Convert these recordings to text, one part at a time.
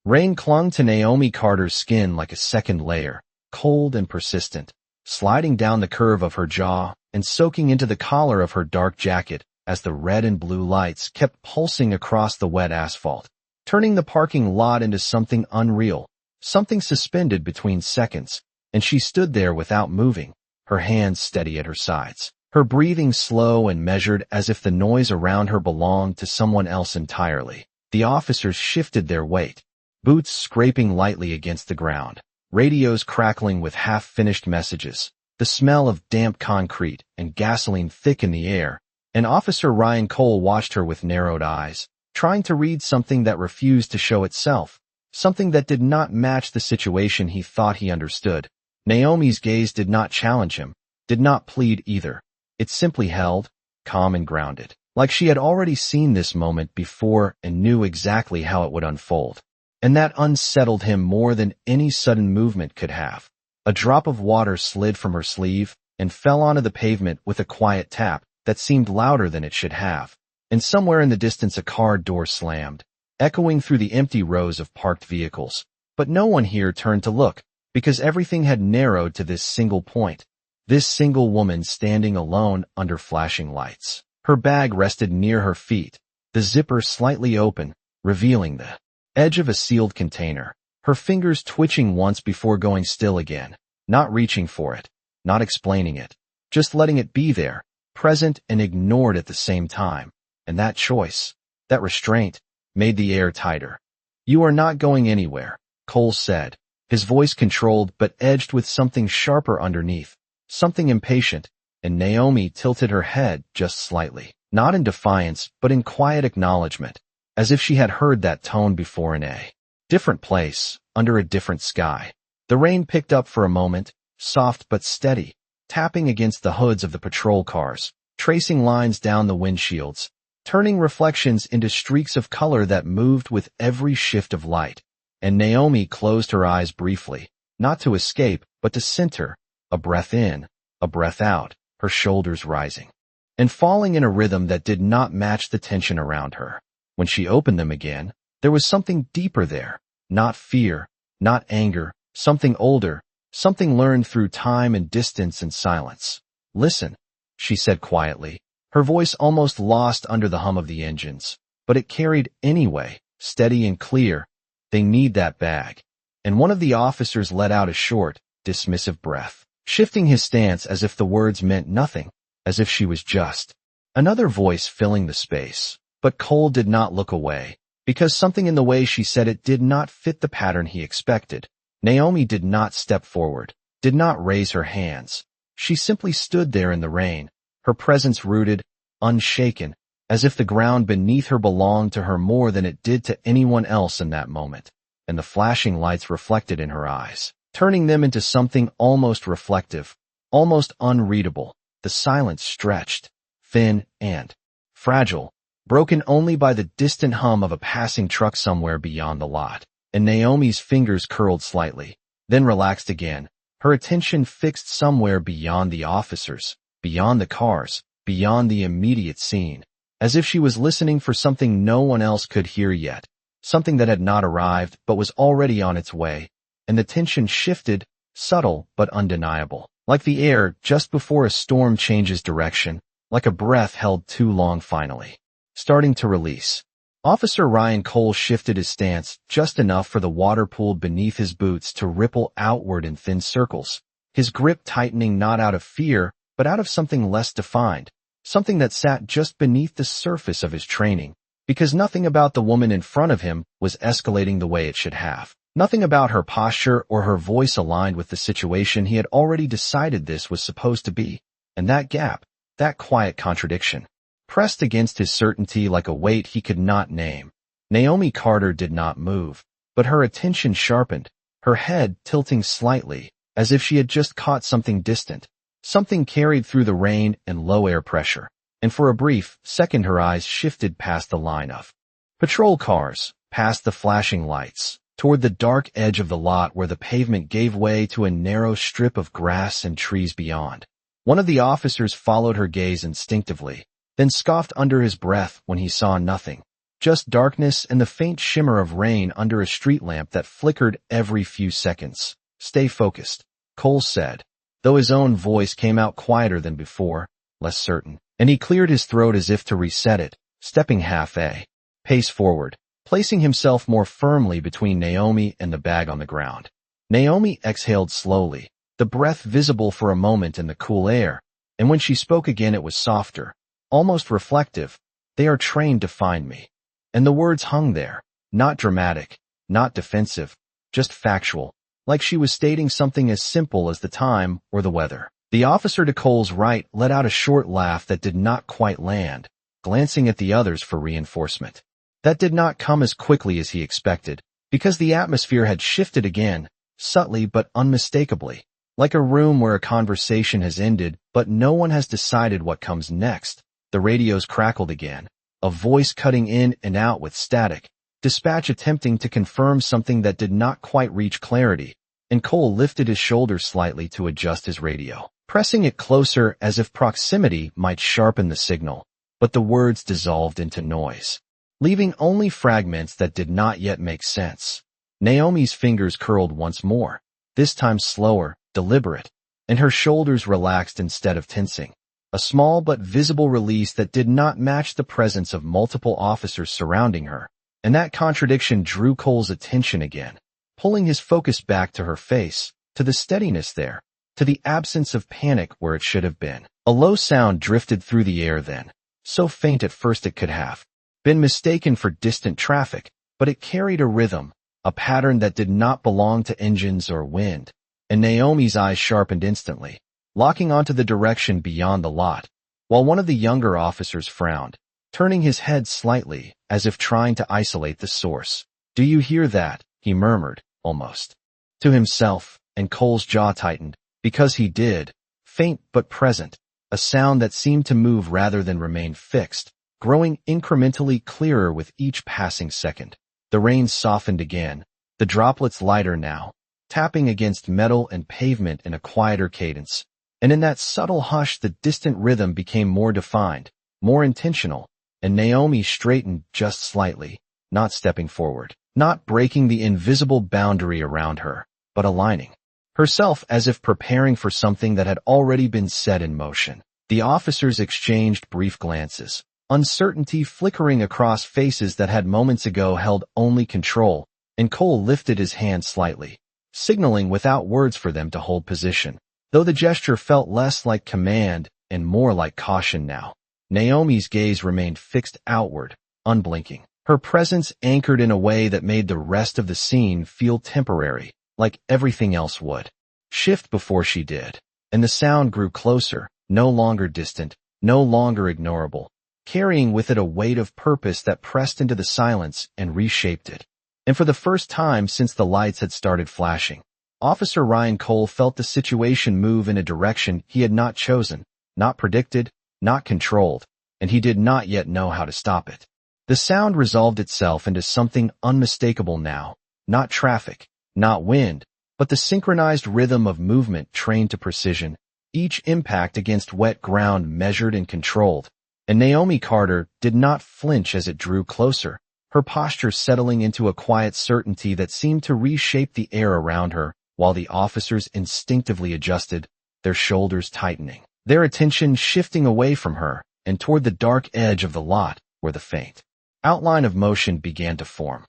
Rain clung to Naomi Carter's skin like a second layer, cold and persistent, sliding down the curve of her jaw and soaking into the collar of her dark jacket as the red and blue lights kept pulsing across the wet asphalt, turning the parking lot into something unreal, something suspended between seconds, and she stood there without moving, her hands steady at her sides, her breathing slow and measured as if the noise around her belonged to someone else entirely. The officers shifted their weight, boots scraping lightly against the ground, radios crackling with half-finished messages, the smell of damp concrete and gasoline thick in the air, and Officer Ryan Cole watched her with narrowed eyes, trying to read something that refused to show itself, something that did not match the situation he thought he understood. Naomi's gaze did not challenge him, did not plead either. It simply held, calm and grounded, like she had already seen this moment before and knew exactly how it would unfold. And that unsettled him more than any sudden movement could have. A drop of water slid from her sleeve and fell onto the pavement with a quiet tap that seemed louder than it should have. And somewhere in the distance a car door slammed, echoing through the empty rows of parked vehicles. But no one here turned to look, because everything had narrowed to this single point. This single woman standing alone under flashing lights. Her bag rested near her feet, the zipper slightly open, revealing the edge of a sealed container, her fingers twitching once before going still again, not reaching for it, not explaining it, just letting it be there, present and ignored at the same time. And that choice, that restraint, made the air tighter. "You are not going anywhere," Cole said, his voice controlled but edged with something sharper underneath, something impatient, and Naomi tilted her head just slightly, not in defiance but in quiet acknowledgement, as if she had heard that tone before in a different place, under a different sky. The rain picked up for a moment, soft but steady, tapping against the hoods of the patrol cars, tracing lines down the windshields, turning reflections into streaks of color that moved with every shift of light. And Naomi closed her eyes briefly, not to escape, but to center, a breath in, a breath out, her shoulders rising, and falling in a rhythm that did not match the tension around her. When she opened them again, there was something deeper there, not fear, not anger, something older, something learned through time and distance and silence. "Listen," she said quietly, her voice almost lost under the hum of the engines, but it carried anyway, steady and clear. "They need that bag." And one of the officers let out a short, dismissive breath, shifting his stance as if the words meant nothing, as if she was just another voice filling the space. But Cole did not look away, because something in the way she said it did not fit the pattern he expected. Naomi did not step forward, did not raise her hands. She simply stood there in the rain, her presence rooted, unshaken, as if the ground beneath her belonged to her more than it did to anyone else in that moment. And the flashing lights reflected in her eyes, turning them into something almost reflective, almost unreadable. The silence stretched, thin and fragile, broken only by the distant hum of a passing truck somewhere beyond the lot. And Naomi's fingers curled slightly, then relaxed again, her attention fixed somewhere beyond the officers, beyond the cars, beyond the immediate scene, as if she was listening for something no one else could hear yet, something that had not arrived but was already on its way. And the tension shifted, subtle but undeniable, like the air just before a storm changes direction, like a breath held too long finally starting to release. Officer Ryan Cole shifted his stance just enough for the water pooled beneath his boots to ripple outward in thin circles, his grip tightening not out of fear, but out of something less defined, something that sat just beneath the surface of his training, because nothing about the woman in front of him was escalating the way it should have. Nothing about her posture or her voice aligned with the situation he had already decided this was supposed to be. And that gap, that quiet contradiction, pressed against his certainty like a weight he could not name. Naomi Carter did not move, but her attention sharpened, her head tilting slightly, as if she had just caught something distant, something carried through the rain and low air pressure. And for a brief second her eyes shifted past the line of patrol cars, past the flashing lights, toward the dark edge of the lot where the pavement gave way to a narrow strip of grass and trees beyond. One of the officers followed her gaze instinctively, then scoffed under his breath when he saw nothing. Just darkness and the faint shimmer of rain under a street lamp that flickered every few seconds. "Stay focused," Cole said, though his own voice came out quieter than before, less certain, and he cleared his throat as if to reset it, stepping half a pace forward, placing himself more firmly between Naomi and the bag on the ground. Naomi exhaled slowly, the breath visible for a moment in the cool air, and when she spoke again it was softer, almost reflective. "They are trained to find me." And the words hung there, not dramatic, not defensive, just factual, like she was stating something as simple as the time or the weather. The officer to Cole's right let out a short laugh that did not quite land, glancing at the others for reinforcement. That did not come as quickly as he expected, because the atmosphere had shifted again, subtly but unmistakably, like a room where a conversation has ended but no one has decided what comes next. The radios crackled again, a voice cutting in and out with static, dispatch attempting to confirm something that did not quite reach clarity, and Cole lifted his shoulders slightly to adjust his radio, pressing it closer as if proximity might sharpen the signal, but the words dissolved into noise, leaving only fragments that did not yet make sense. Naomi's fingers curled once more, this time slower, deliberate, and her shoulders relaxed instead of tensing. A small but visible release that did not match the presence of multiple officers surrounding her, and that contradiction drew Cole's attention again, pulling his focus back to her face, to the steadiness there, to the absence of panic where it should have been. A low sound drifted through the air then, so faint at first it could have been mistaken for distant traffic, but it carried a rhythm, a pattern that did not belong to engines or wind, and Naomi's eyes sharpened instantly, locking onto the direction beyond the lot, while one of the younger officers frowned, turning his head slightly, as if trying to isolate the source. "Do you hear that?" he murmured, almost to himself, and Cole's jaw tightened, because he did, faint but present, a sound that seemed to move rather than remain fixed, growing incrementally clearer with each passing second. The rain softened again, the droplets lighter now, tapping against metal and pavement in a quieter cadence. And in that subtle hush the distant rhythm became more defined, more intentional, and Naomi straightened just slightly, not stepping forward, not breaking the invisible boundary around her, but aligning herself as if preparing for something that had already been set in motion. The officers exchanged brief glances, uncertainty flickering across faces that had moments ago held only control, and Cole lifted his hand slightly, signaling without words for them to hold position. Though the gesture felt less like command and more like caution now, Naomi's gaze remained fixed outward, unblinking, her presence anchored in a way that made the rest of the scene feel temporary, like everything else would shift before she did. And the sound grew closer, no longer distant, no longer ignorable, carrying with it a weight of purpose that pressed into the silence and reshaped it. And for the first time since the lights had started flashing, Officer Ryan Cole felt the situation move in a direction he had not chosen, not predicted, not controlled, and he did not yet know how to stop it. The sound resolved itself into something unmistakable now, not traffic, not wind, but the synchronized rhythm of movement trained to precision, each impact against wet ground measured and controlled. And Naomi Carter did not flinch as it drew closer, her posture settling into a quiet certainty that seemed to reshape the air around her, while the officers instinctively adjusted, their shoulders tightening, their attention shifting away from her and toward the dark edge of the lot where the faint outline of motion began to form.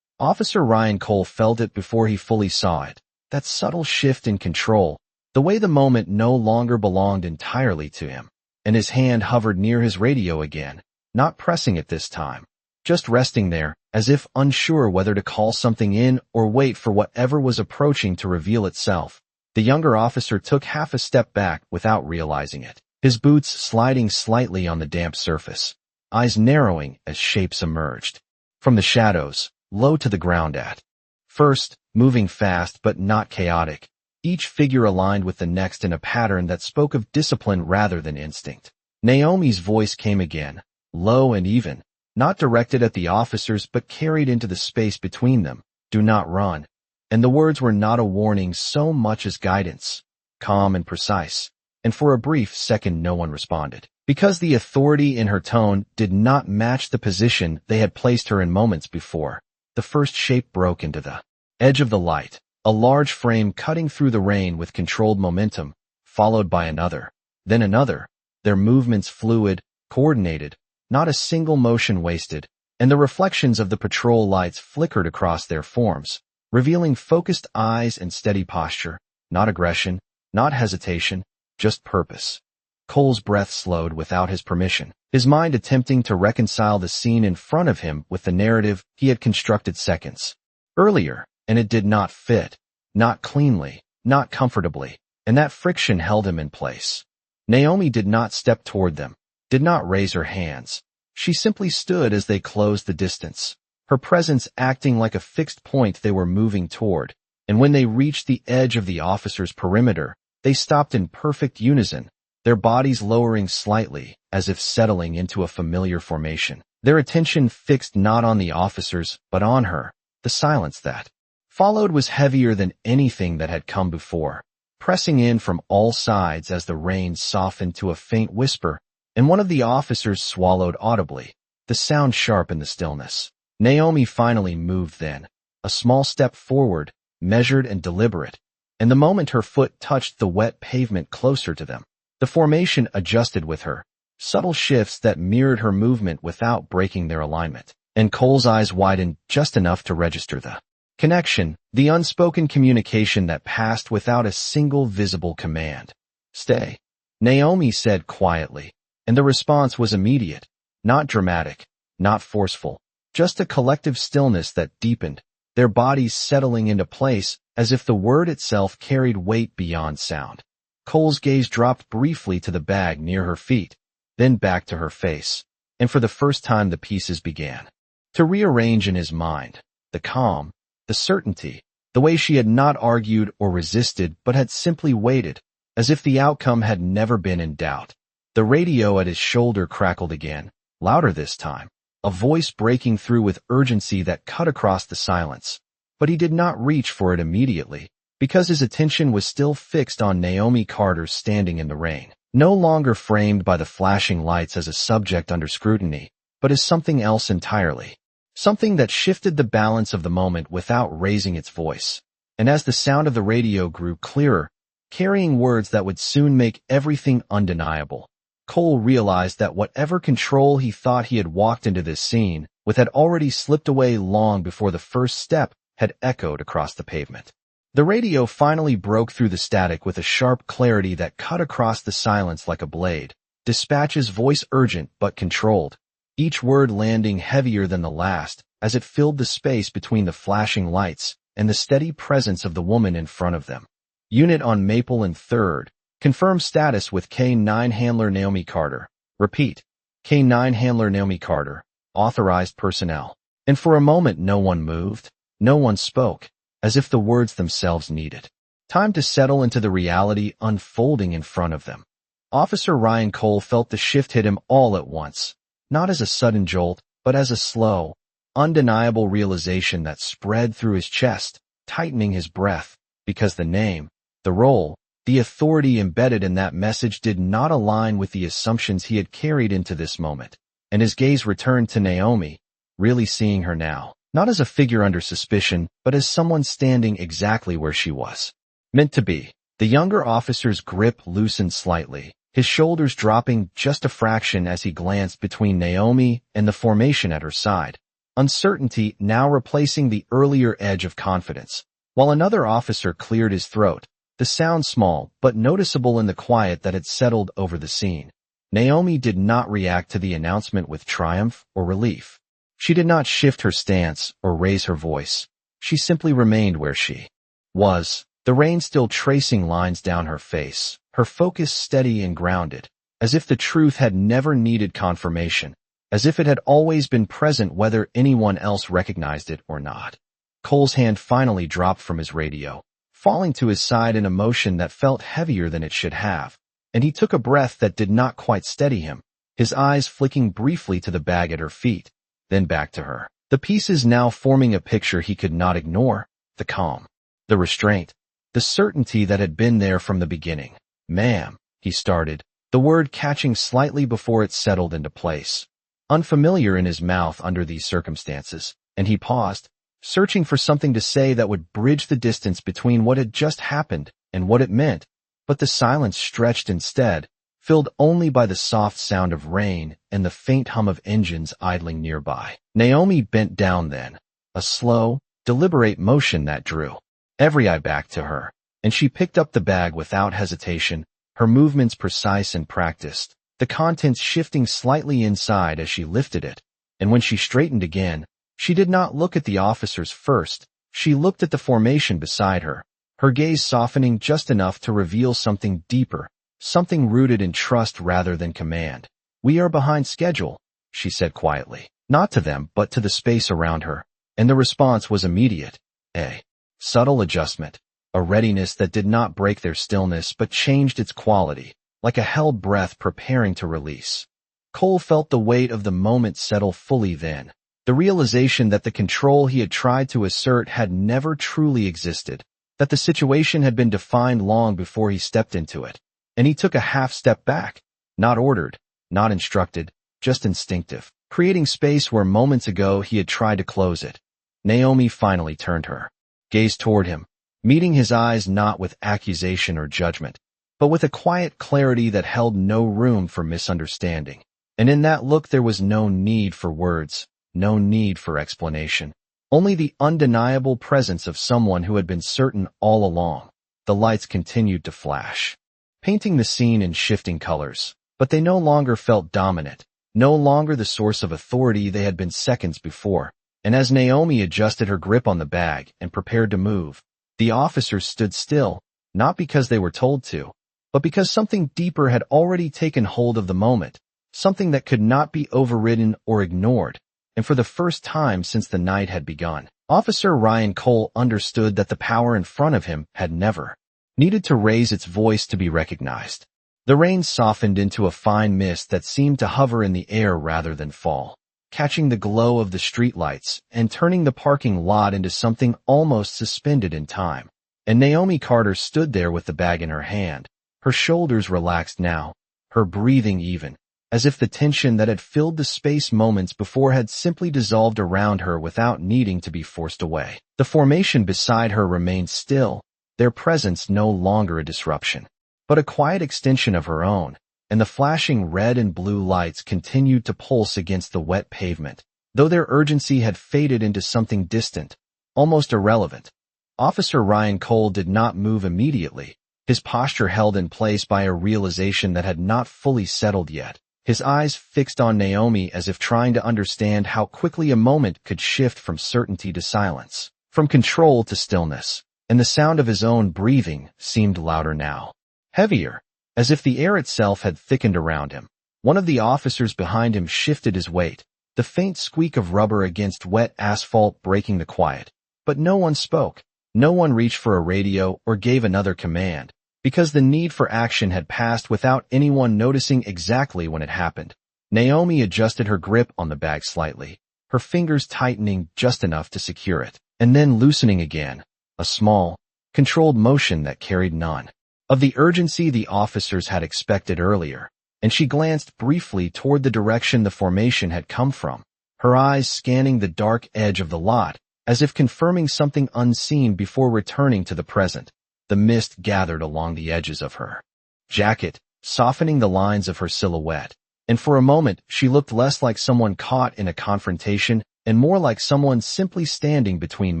Officer Ryan Cole felt it before he fully saw it, that subtle shift in control, the way the moment no longer belonged entirely to him, and his hand hovered near his radio again, not pressing it this time, just resting there, as if unsure whether to call something in or wait for whatever was approaching to reveal itself. The younger officer took half a step back without realizing it, his boots sliding slightly on the damp surface, eyes narrowing as shapes emerged from the shadows, low to the ground at first, moving fast but not chaotic, each figure aligned with the next in a pattern that spoke of discipline rather than instinct. Naomi's voice came again, low and even, not directed at the officers but carried into the space between them. "Do not run." And the words were not a warning so much as guidance, calm and precise, and for a brief second no one responded. because the authority in her tone did not match the position they had placed her in moments before. The first shape broke into the edge of the light, a large frame cutting through the rain with controlled momentum, followed by another, then another, their movements fluid, coordinated, not a single motion wasted, and the reflections of the patrol lights flickered across their forms, revealing focused eyes and steady posture, not aggression, not hesitation, just purpose. Cole's breath slowed without his permission, his mind attempting to reconcile the scene in front of him with the narrative he had constructed seconds earlier, and it did not fit, not cleanly, not comfortably, and that friction held him in place. Naomi did not step toward them, did not raise her hands. She simply stood as they closed the distance, her presence acting like a fixed point they were moving toward, and when they reached the edge of the officer's perimeter, they stopped in perfect unison, their bodies lowering slightly, as if settling into a familiar formation, their attention fixed not on the officers, but on her. The silence that followed was heavier than anything that had come before, pressing in from all sides as the rain softened to a faint whisper, and one of the officers swallowed audibly, the sound sharp in the stillness. Naomi finally moved then, a small step forward, measured and deliberate, and the moment her foot touched the wet pavement closer to them, the formation adjusted with her, subtle shifts that mirrored her movement without breaking their alignment, and Cole's eyes widened just enough to register the connection, the unspoken communication that passed without a single visible command. "Stay," Naomi said quietly, and the response was immediate, not dramatic, not forceful, just a collective stillness that deepened, their bodies settling into place as if the word itself carried weight beyond sound. Cole's gaze dropped briefly to the bag near her feet, then back to her face, and for the first time the pieces began to rearrange in his mind, the calm, the certainty, the way she had not argued or resisted but had simply waited, as if the outcome had never been in doubt. The radio at his shoulder crackled again, louder this time, a voice breaking through with urgency that cut across the silence. But he did not reach for it immediately, because his attention was still fixed on Naomi Carter standing in the rain, no longer framed by the flashing lights as a subject under scrutiny, but as something else entirely. Something that shifted the balance of the moment without raising its voice. And as the sound of the radio grew clearer, carrying words that would soon make everything undeniable, Cole realized that whatever control he thought he had walked into this scene with had already slipped away long before the first step had echoed across the pavement. The radio finally broke through the static with a sharp clarity that cut across the silence like a blade, Dispatch's voice urgent but controlled, each word landing heavier than the last as it filled the space between the flashing lights and the steady presence of the woman in front of them. Unit on Maple and 3rd. Confirm status with K-9 handler Naomi Carter. Repeat. K-9 handler Naomi Carter. Authorized personnel. And for a moment no one moved, no one spoke, as if the words themselves needed time to settle into the reality unfolding in front of them. Officer Ryan Cole felt the shift hit him all at once, not as a sudden jolt, but as a slow, undeniable realization that spread through his chest, tightening his breath, because the name, the role, the authority embedded in that message did not align with the assumptions he had carried into this moment, and his gaze returned to Naomi, really seeing her now, not as a figure under suspicion, but as someone standing exactly where she was meant to be. The younger officer's grip loosened slightly, his shoulders dropping just a fraction as he glanced between Naomi and the formation at her side, uncertainty now replacing the earlier edge of confidence. While another officer cleared his throat, the sound small but noticeable in the quiet that had settled over the scene. Naomi did not react to the announcement with triumph or relief. She did not shift her stance or raise her voice. She simply remained where she was, the rain still tracing lines down her face, her focus steady and grounded, as if the truth had never needed confirmation, as if it had always been present whether anyone else recognized it or not. Cole's hand finally dropped from his radio, falling to his side in a motion that felt heavier than it should have, and he took a breath that did not quite steady him, his eyes flicking briefly to the bag at her feet, then back to her. The pieces now forming a picture he could not ignore, the calm, the restraint, the certainty that had been there from the beginning. "Ma'am," he started, the word catching slightly before it settled into place. Unfamiliar in his mouth under these circumstances, and he paused, searching for something to say that would bridge the distance between what had just happened and what it meant, but the silence stretched instead, filled only by the soft sound of rain and the faint hum of engines idling nearby. Naomi bent down then, a slow, deliberate motion that drew every eye back to her, and she picked up the bag without hesitation, her movements precise and practiced, the contents shifting slightly inside as she lifted it, and when she straightened again, she did not look at the officers first, she looked at the formation beside her, her gaze softening just enough to reveal something deeper, something rooted in trust rather than command. "We are behind schedule," she said quietly, not to them but to the space around her, and the response was immediate, a subtle adjustment, a readiness that did not break their stillness but changed its quality, like a held breath preparing to release. Cole felt the weight of the moment settle fully then, the realization that the control he had tried to assert had never truly existed, that the situation had been defined long before he stepped into it, and he took a half step back, not ordered, not instructed, just instinctive, creating space where moments ago he had tried to close it. Naomi finally turned her gaze toward him, meeting his eyes not with accusation or judgment, but with a quiet clarity that held no room for misunderstanding. And in that look there was no need for words, no need for explanation, only the undeniable presence of someone who had been certain all along. The lights continued to flash, painting the scene in shifting colors, but they no longer felt dominant, no longer the source of authority they had been seconds before. And as Naomi adjusted her grip on the bag and prepared to move, the officers stood still, not because they were told to, but because something deeper had already taken hold of the moment, something that could not be overridden or ignored. And for the first time since the night had begun, Officer Ryan Cole understood that the power in front of him had never needed to raise its voice to be recognized. The rain softened into a fine mist that seemed to hover in the air rather than fall, catching the glow of the streetlights and turning the parking lot into something almost suspended in time. And Naomi Carter stood there with the bag in her hand, her shoulders relaxed now, her breathing even, as if the tension that had filled the space moments before had simply dissolved around her without needing to be forced away. The formation beside her remained still, their presence no longer a disruption, but a quiet extension of her own, and the flashing red and blue lights continued to pulse against the wet pavement, though their urgency had faded into something distant, almost irrelevant. Officer Ryan Cole did not move immediately, his posture held in place by a realization that had not fully settled yet, his eyes fixed on Naomi as if trying to understand how quickly a moment could shift from certainty to silence, from control to stillness, and the sound of his own breathing seemed louder now, heavier, as if the air itself had thickened around him. One of the officers behind him shifted his weight, the faint squeak of rubber against wet asphalt breaking the quiet. But no one spoke. No one reached for a radio or gave another command, because the need for action had passed without anyone noticing exactly when it happened. Naomi adjusted her grip on the bag slightly, her fingers tightening just enough to secure it, and then loosening again, a small, controlled motion that carried none of the urgency the officers had expected earlier, and she glanced briefly toward the direction the formation had come from, her eyes scanning the dark edge of the lot, as if confirming something unseen before returning to the present. The mist gathered along the edges of her jacket, softening the lines of her silhouette, and for a moment she looked less like someone caught in a confrontation and more like someone simply standing between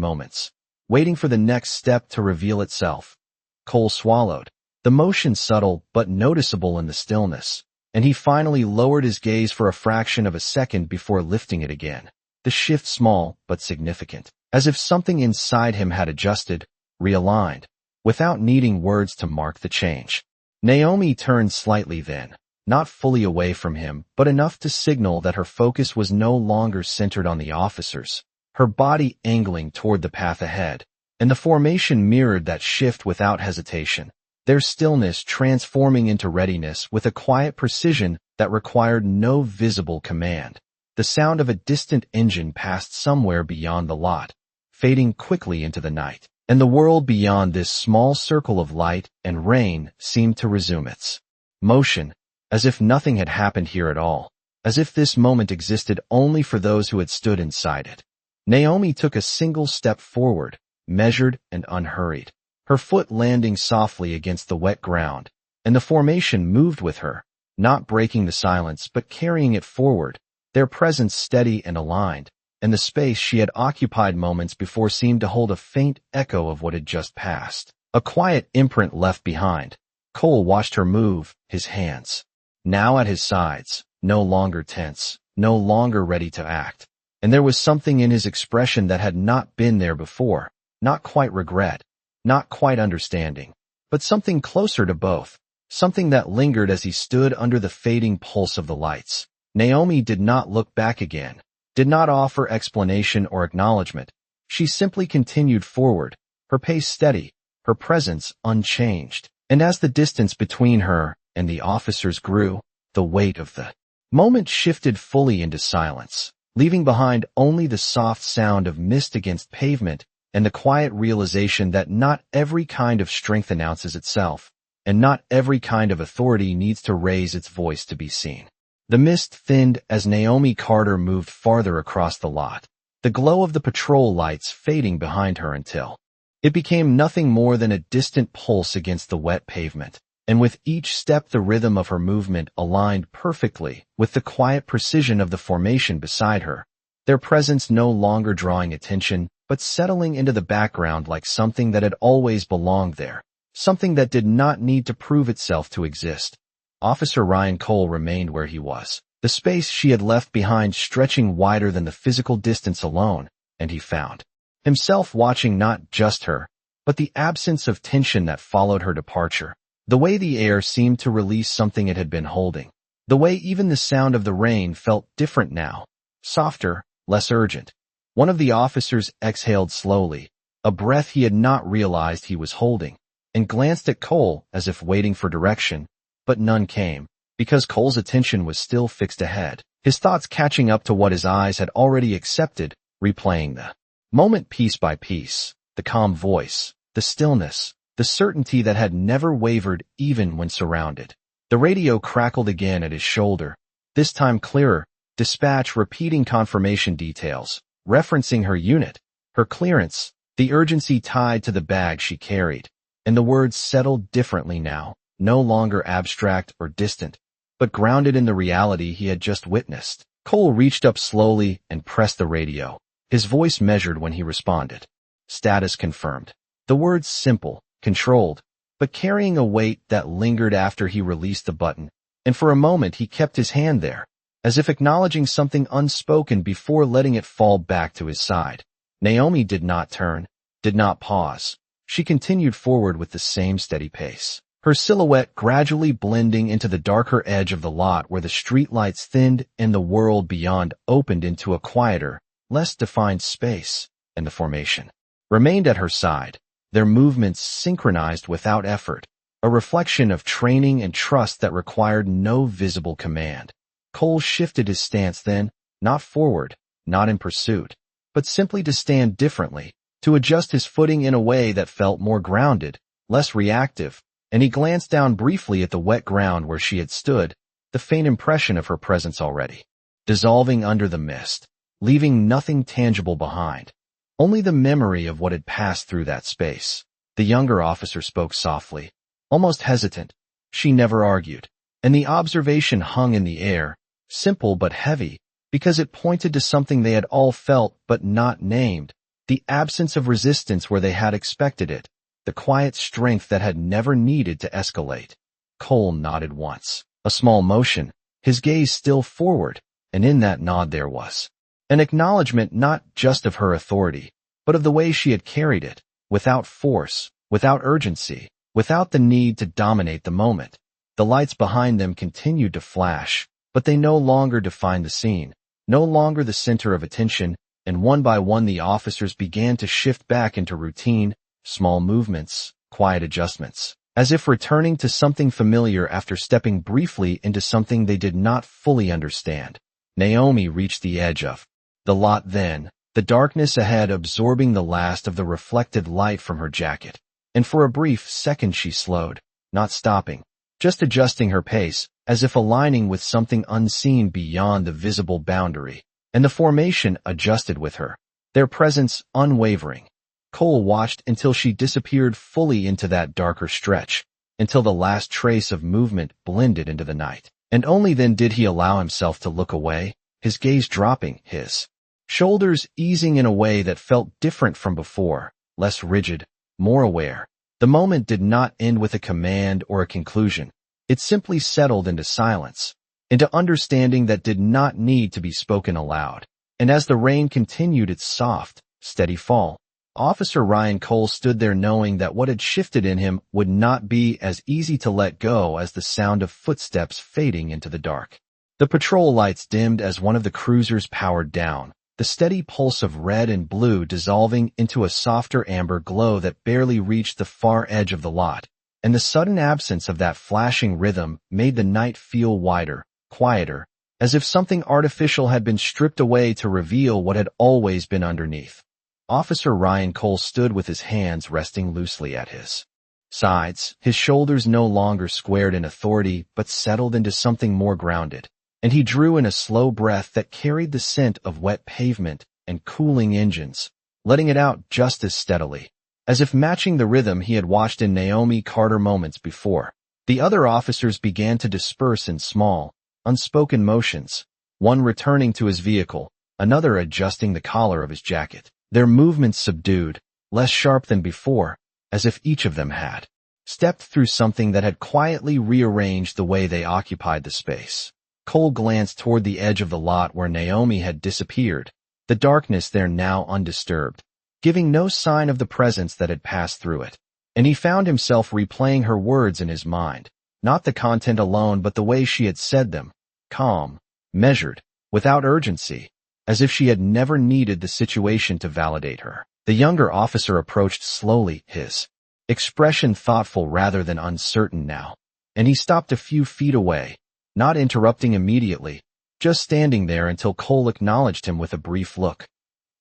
moments, waiting for the next step to reveal itself. Cole swallowed, the motion subtle but noticeable in the stillness, and he finally lowered his gaze for a fraction of a second before lifting it again, the shift small but significant, as if something inside him had adjusted, realigned, without needing words to mark the change. Naomi turned slightly then, not fully away from him, but enough to signal that her focus was no longer centered on the officers, her body angling toward the path ahead, and the formation mirrored that shift without hesitation, their stillness transforming into readiness with a quiet precision that required no visible command. The sound of a distant engine passed somewhere beyond the lot, fading quickly into the night, and the world beyond this small circle of light and rain seemed to resume its motion, as if nothing had happened here at all, as if this moment existed only for those who had stood inside it. Naomi took a single step forward, measured and unhurried, her foot landing softly against the wet ground, and the formation moved with her, not breaking the silence but carrying it forward, their presence steady and aligned, and the space she had occupied moments before seemed to hold a faint echo of what had just passed. A quiet imprint left behind. Cole watched her move, his hands, now at his sides, no longer tense, no longer ready to act. And there was something in his expression that had not been there before, not quite regret, not quite understanding, but something closer to both, something that lingered as he stood under the fading pulse of the lights. Naomi did not look back again, did not offer explanation or acknowledgement. She simply continued forward, her pace steady, her presence unchanged. And as the distance between her and the officers grew, the weight of the moment shifted fully into silence, leaving behind only the soft sound of mist against pavement and the quiet realization that not every kind of strength announces itself, and not every kind of authority needs to raise its voice to be seen. The mist thinned as Naomi Carter moved farther across the lot, the glow of the patrol lights fading behind her until it became nothing more than a distant pulse against the wet pavement, and with each step the rhythm of her movement aligned perfectly with the quiet precision of the formation beside her, their presence no longer drawing attention but settling into the background like something that had always belonged there, something that did not need to prove itself to exist. Officer Ryan Cole remained where he was, the space she had left behind stretching wider than the physical distance alone, and he found himself watching not just her, but the absence of tension that followed her departure, the way the air seemed to release something it had been holding, the way even the sound of the rain felt different now, softer, less urgent. One of the officers exhaled slowly, a breath he had not realized he was holding, and glanced at Cole as if waiting for direction, but none came, because Cole's attention was still fixed ahead, his thoughts catching up to what his eyes had already accepted, replaying the moment piece by piece, the calm voice, the stillness, the certainty that had never wavered even when surrounded. The radio crackled again at his shoulder, this time clearer, dispatch repeating confirmation details, referencing her unit, her clearance, the urgency tied to the bag she carried, and the words settled differently now, no longer abstract or distant, but grounded in the reality he had just witnessed. Cole reached up slowly and pressed the radio, his voice measured when he responded. Status confirmed. The words simple, controlled, but carrying a weight that lingered after he released the button, and for a moment he kept his hand there, as if acknowledging something unspoken before letting it fall back to his side. Naomi did not turn, did not pause. She continued forward with the same steady pace, her silhouette gradually blending into the darker edge of the lot where the streetlights thinned and the world beyond opened into a quieter, less defined space, and the formation remained at her side, their movements synchronized without effort, a reflection of training and trust that required no visible command. Cole shifted his stance then, not forward, not in pursuit, but simply to stand differently, to adjust his footing in a way that felt more grounded, less reactive, and he glanced down briefly at the wet ground where she had stood, the faint impression of her presence already dissolving under the mist, leaving nothing tangible behind, only the memory of what had passed through that space. The younger officer spoke softly, almost hesitant. She never argued, and the observation hung in the air, simple but heavy, because it pointed to something they had all felt but not named, the absence of resistance where they had expected it, the quiet strength that had never needed to escalate. Cole nodded once, a small motion, his gaze still forward, and in that nod there was an acknowledgement not just of her authority, but of the way she had carried it, without force, without urgency, without the need to dominate the moment. The lights behind them continued to flash, but they no longer defined the scene, no longer the center of attention, and one by one the officers began to shift back into routine, small movements, quiet adjustments, as if returning to something familiar after stepping briefly into something they did not fully understand. Naomi reached the edge of the lot then, the darkness ahead absorbing the last of the reflected light from her jacket, and for a brief second she slowed, not stopping, just adjusting her pace, as if aligning with something unseen beyond the visible boundary. And the formation adjusted with her, their presence unwavering. Cole watched until she disappeared fully into that darker stretch, until the last trace of movement blended into the night. And only then did he allow himself to look away, his gaze dropping, his shoulders easing in a way that felt different from before, less rigid, more aware. The moment did not end with a command or a conclusion. It simply settled into silence, into understanding that did not need to be spoken aloud. And as the rain continued its soft, steady fall, Officer Ryan Cole stood there knowing that what had shifted in him would not be as easy to let go as the sound of footsteps fading into the dark. The patrol lights dimmed as one of the cruisers powered down, the steady pulse of red and blue dissolving into a softer amber glow that barely reached the far edge of the lot, and the sudden absence of that flashing rhythm made the night feel wider, quieter, as if something artificial had been stripped away to reveal what had always been underneath. Officer Ryan Cole stood with his hands resting loosely at his sides, his shoulders no longer squared in authority but settled into something more grounded, and he drew in a slow breath that carried the scent of wet pavement and cooling engines, letting it out just as steadily, as if matching the rhythm he had watched in Naomi Carter moments before. The other officers began to disperse in small, unspoken motions, one returning to his vehicle, another adjusting the collar of his jacket. Their movements subdued, less sharp than before, as if each of them had stepped through something that had quietly rearranged the way they occupied the space. Cole glanced toward the edge of the lot where Naomi had disappeared, the darkness there now undisturbed, giving no sign of the presence that had passed through it. And he found himself replaying her words in his mind, not the content alone but the way she had said them, calm, measured, without urgency, as if she had never needed the situation to validate her. The younger officer approached slowly, his expression thoughtful rather than uncertain now, and he stopped a few feet away, not interrupting immediately, just standing there until Cole acknowledged him with a brief look.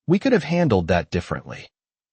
"We could have handled that differently,"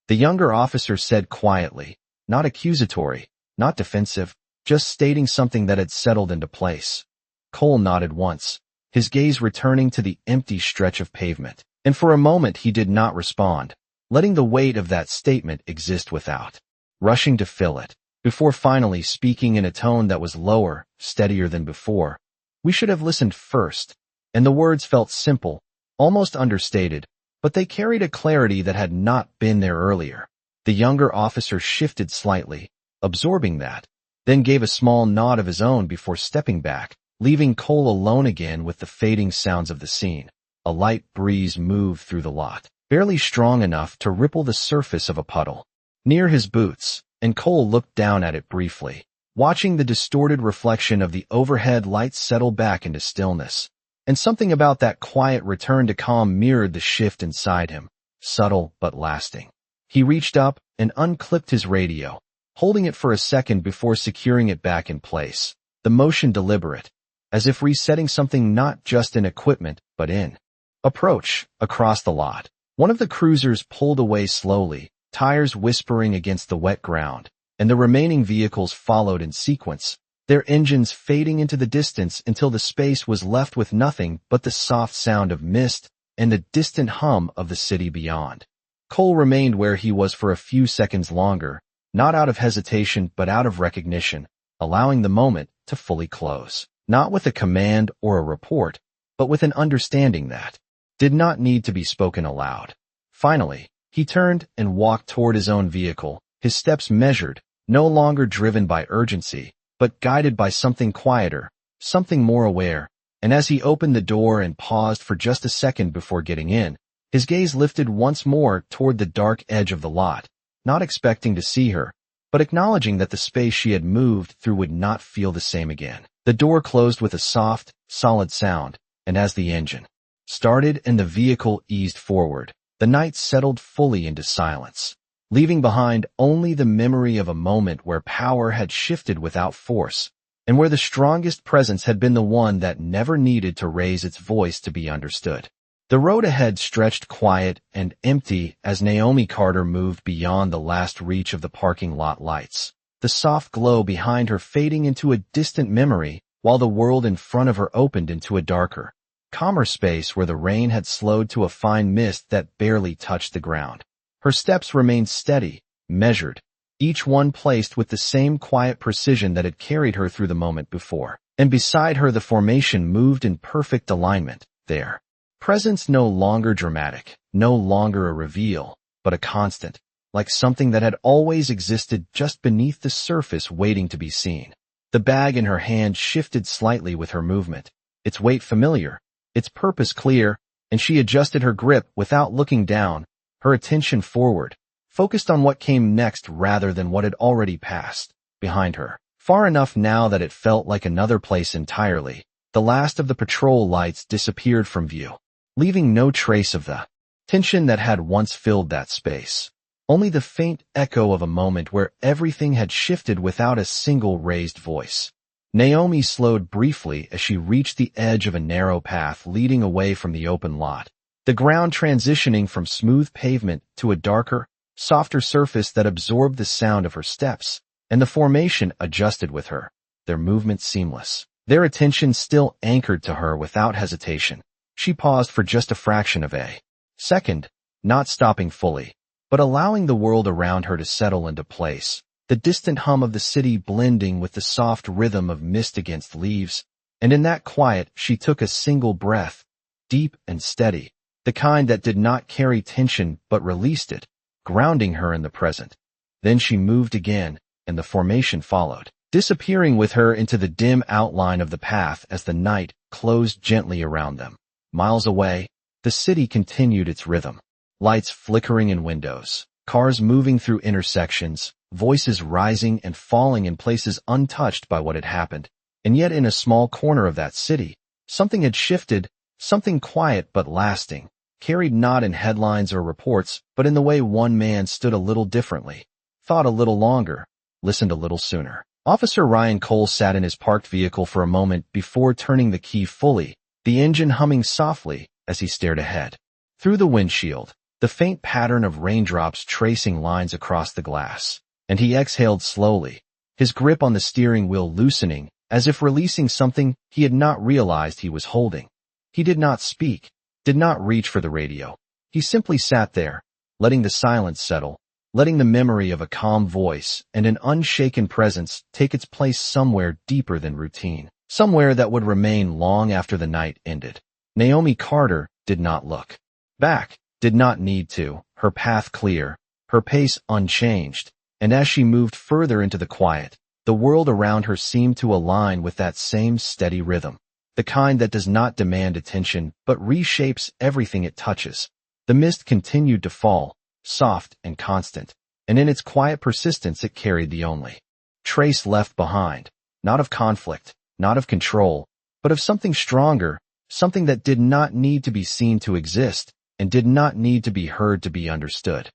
the younger officer said quietly, not accusatory, not defensive, just stating something that had settled into place. Cole nodded once, his gaze returning to the empty stretch of pavement, and for a moment he did not respond, letting the weight of that statement exist without rushing to fill it, before finally speaking in a tone that was lower, steadier than before. "We should have listened first," and the words felt simple, almost understated, but they carried a clarity that had not been there earlier. The younger officer shifted slightly, absorbing that, then gave a small nod of his own before stepping back, leaving Cole alone again with the fading sounds of the scene. A light breeze moved through the lot, barely strong enough to ripple the surface of a puddle near his boots, and Cole looked down at it briefly, watching the distorted reflection of the overhead lights settle back into stillness. And something about that quiet return to calm mirrored the shift inside him, subtle but lasting. He reached up and unclipped his radio, holding it for a second before securing it back in place, the motion deliberate, as if resetting something not just in equipment but in approach. Across the lot, one of the cruisers pulled away slowly, tires whispering against the wet ground, and the remaining vehicles followed in sequence, their engines fading into the distance until the space was left with nothing but the soft sound of mist and the distant hum of the city beyond. Cole remained where he was for a few seconds longer, not out of hesitation but out of recognition, allowing the moment to fully close. Not with a command or a report, but with an understanding that did not need to be spoken aloud. Finally, he turned and walked toward his own vehicle, his steps measured, no longer driven by urgency, but guided by something quieter, something more aware. And as he opened the door and paused for just a second before getting in, his gaze lifted once more toward the dark edge of the lot, not expecting to see her, but acknowledging that the space she had moved through would not feel the same again. The door closed with a soft, solid sound, and as the engine started and the vehicle eased forward, the night settled fully into silence, leaving behind only the memory of a moment where power had shifted without force, and where the strongest presence had been the one that never needed to raise its voice to be understood. The road ahead stretched quiet and empty as Naomi Carter moved beyond the last reach of the parking lot lights, the soft glow behind her fading into a distant memory, while the world in front of her opened into a darker, calmer space where the rain had slowed to a fine mist that barely touched the ground. Her steps remained steady, measured, each one placed with the same quiet precision that had carried her through the moment before. And beside her the formation moved in perfect alignment, their presence no longer dramatic, no longer a reveal, but a constant, like something that had always existed just beneath the surface waiting to be seen. The bag in her hand shifted slightly with her movement, its weight familiar, its purpose clear, and she adjusted her grip without looking down, her attention forward, focused on what came next rather than what had already passed behind her. Far enough now that it felt like another place entirely. The last of the patrol lights disappeared from view, leaving no trace of the tension that had once filled that space. Only the faint echo of a moment where everything had shifted without a single raised voice. Naomi slowed briefly as she reached the edge of a narrow path leading away from the open lot, the ground transitioning from smooth pavement to a darker, softer surface that absorbed the sound of her steps, and the formation adjusted with her, their movements seamless, their attention still anchored to her without hesitation. She paused for just a fraction of a second, not stopping fully, but allowing the world around her to settle into place, the distant hum of the city blending with the soft rhythm of mist against leaves, and in that quiet she took a single breath, deep and steady, the kind that did not carry tension but released it, grounding her in the present. Then she moved again, and the formation followed, disappearing with her into the dim outline of the path as the night closed gently around them. Miles away, the city continued its rhythm, lights flickering in windows, cars moving through intersections, voices rising and falling in places untouched by what had happened. And yet in a small corner of that city, something had shifted, something quiet but lasting, carried not in headlines or reports, but in the way one man stood a little differently, thought a little longer, listened a little sooner. Officer Ryan Cole sat in his parked vehicle for a moment before turning the key fully, the engine humming softly as he stared ahead. Through the windshield, the faint pattern of raindrops tracing lines across the glass, and he exhaled slowly, his grip on the steering wheel loosening, as if releasing something he had not realized he was holding. He did not speak, did not reach for the radio. He simply sat there, letting the silence settle, letting the memory of a calm voice and an unshaken presence take its place somewhere deeper than routine, somewhere that would remain long after the night ended. Naomi Carter did not look back, did not need to, her path clear, her pace unchanged, and as she moved further into the quiet, the world around her seemed to align with that same steady rhythm, the kind that does not demand attention but reshapes everything it touches. The mist continued to fall, soft and constant, and in its quiet persistence it carried the only trace left behind, not of conflict, not of control, but of something stronger, something that did not need to be seen to exist, and did not need to be heard to be understood.